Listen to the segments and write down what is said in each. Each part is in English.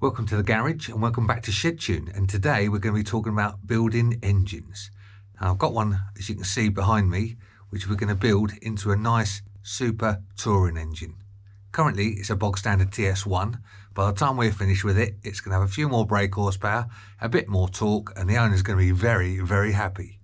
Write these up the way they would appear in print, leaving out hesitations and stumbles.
Welcome to the garage and welcome back to Shedtune, and today we're going to be talking about building engines. Now, I've got one, as you can see behind me, which we're going to build into a nice super touring engine. Currently it's a bog standard TS1. By the time we're finished with it, it's going to have a few more brake horsepower, a bit more torque, and the owner's going to be very, very happy.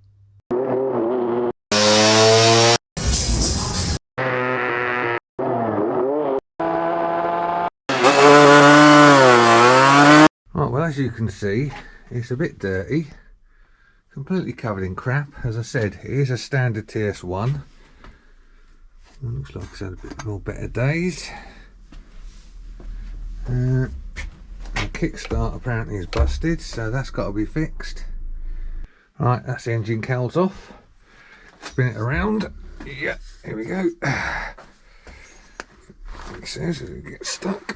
Right, well, as you can see, it's a bit dirty, completely covered in crap. As I said, it is a standard TS1. It looks like it's had a bit more better days. The kickstart apparently is busted, so that's got to be fixed. Right, that's the engine cowls off. Spin it around. Yeah, here we go. It says it gets stuck.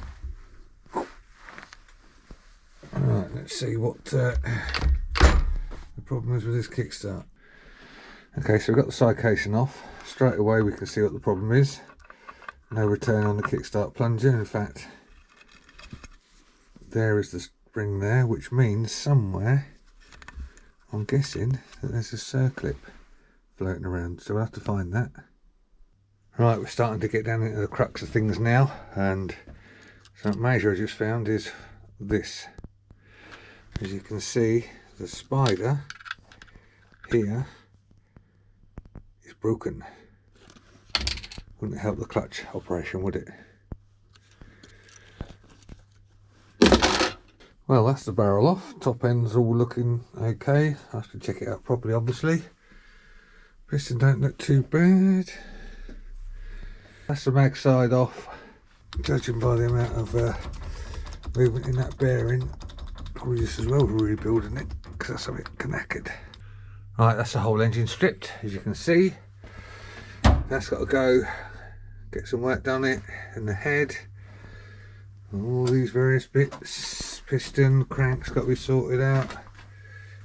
Right, let's see what the problem is with this kickstart. Okay, so we've got the side casing off. Straight away we can see what the problem is. No return on the kickstart plunger. In fact, there is the spring there, which means somewhere, I'm guessing, that there's a circlip floating around, so we'll have to find that. Right, we're starting to get down into the crux of things now, and something major I just found is this. As you can see, the spider here is broken. Wouldn't help the clutch operation, would it? Well, that's the barrel off. Top end's all looking okay. I have to check it out properly, obviously. Piston don't look too bad. That's the mag side off. Judging by the amount of movement in that bearing, probably just as well rebuilding it, because that's a bit knackered. Right, that's the whole engine stripped, as you can see. That's got to go, get some work done it, and the head, all these various bits, piston, cranks got to be sorted out,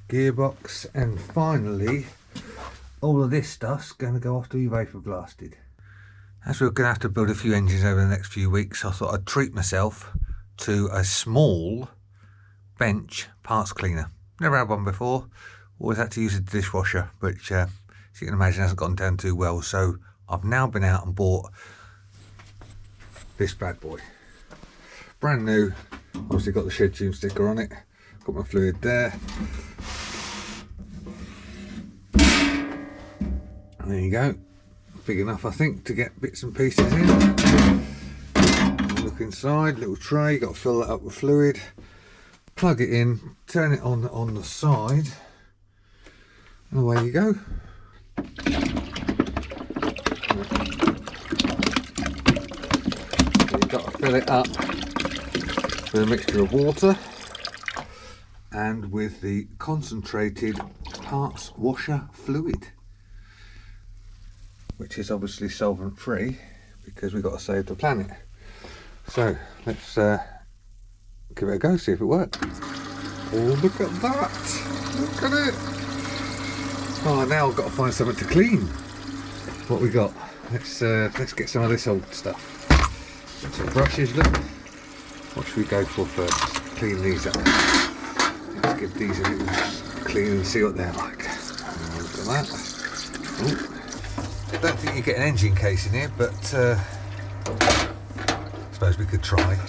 gearbox, and finally all of this stuff's going to go off to be vapor blasted. As we're going to have to build a few engines over the next few weeks, I thought I'd treat myself to a small bench parts cleaner. Never had one before, always had to use a dishwasher, which as you can imagine hasn't gone down too well, so I've now been out and bought this bad boy. Brand new, obviously got the Shedtune sticker on it, got my fluid there. And there you go, big enough I think to get bits and pieces in. Look inside, little tray, got to fill that up with fluid. Plug it in, turn it on the side, and away you go. You've got to fill it up with a mixture of water and with the concentrated parts washer fluid, which is obviously solvent free because we've got to save the planet. So let's give it a go, see if it works. Oh, look at that! Look at it! Oh, now I've got to find something to clean. What we got? Let's get some of this old stuff. Got some brushes, look. What should we go for first? Clean these up. Let's give these a little clean and see what they're like. Oh, look at that. Oh. I don't think you get an engine case in here, but I suppose we could try.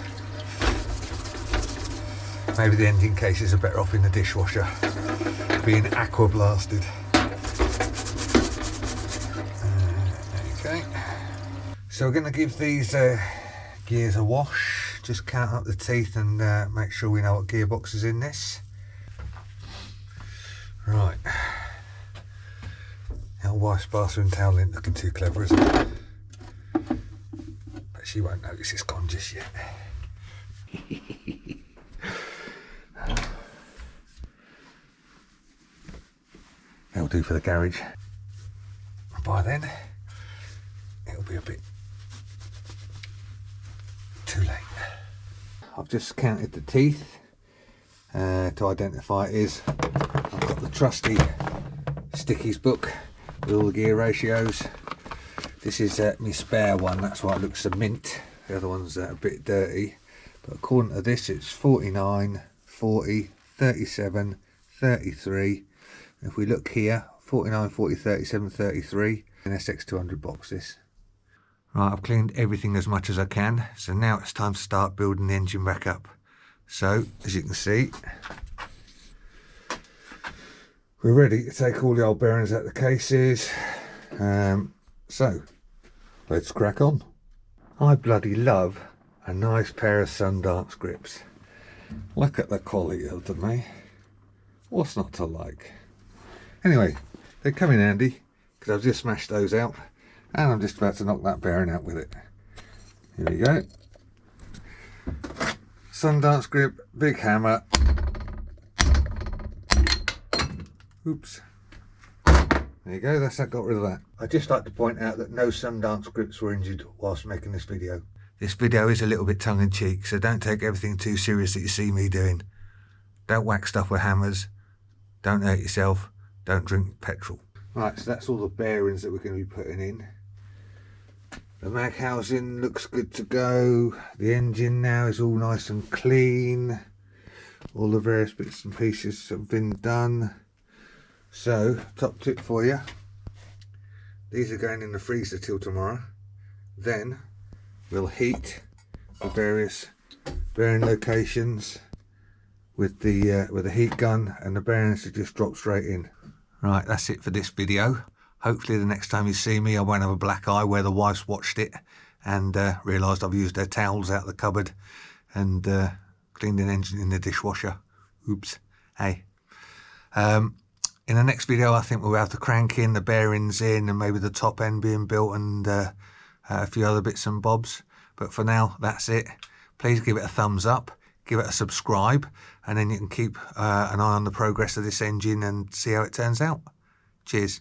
Maybe the engine cases are better off in the dishwasher, being aqua blasted. Okay, so we're going to give these gears a wash, just count up the teeth and make sure we know what gearbox is in this. Right, our wife's bathroom towel ain't looking too clever, isn't it? But she won't notice it's gone just yet. That'll do for the garage. By then, it'll be a bit too late. I've just counted the teeth to identify it is. I've got the trusty Stickies book with all the gear ratios. This is my spare one, that's why it looks so mint. The other one's a bit dirty. but according to this it's 49, 40, 37, 33. If we look here, 49, 40, 37, 33, an SX200 box this. Right, I've cleaned everything as much as I can, so now it's time to start building the engine back up. So, as you can see, we're ready to take all the old bearings out of the cases. So, let's crack on. I bloody love a nice pair of Sundance grips. Look at the quality of them, eh? What's not to like? Anyway, they come in handy because I've just smashed those out and I'm just about to knock that bearing out with it. Here we go. Sundance grip, big hammer. Oops. There you go, that's that, got rid of that. I'd just like to point out that no Sundance grips were injured whilst making this video. This video is a little bit tongue-in-cheek, so don't take everything too serious that you see me doing. Don't whack stuff with hammers, don't hurt yourself, don't drink petrol. Right, so that's all the bearings that we're going to be putting in. The mag housing looks good to go. The engine now is all nice and clean. All the various bits and pieces have been done. So, top tip for you. These are going in the freezer till tomorrow. Then we'll heat the various bearing locations with the heat gun, and the bearings will just drop straight in. Right, that's it for this video. Hopefully the next time you see me I won't have a black eye where the wife's watched it and realised I've used her towels out of the cupboard and cleaned an engine in the dishwasher. Oops. Hey. In the next video I think we'll have the crank in, the bearings in, and maybe the top end being built, and a few other bits and bobs. But for now, that's it. Please give it a thumbs up, give it a subscribe, and then you can keep an eye on the progress of this engine and see how it turns out. Cheers.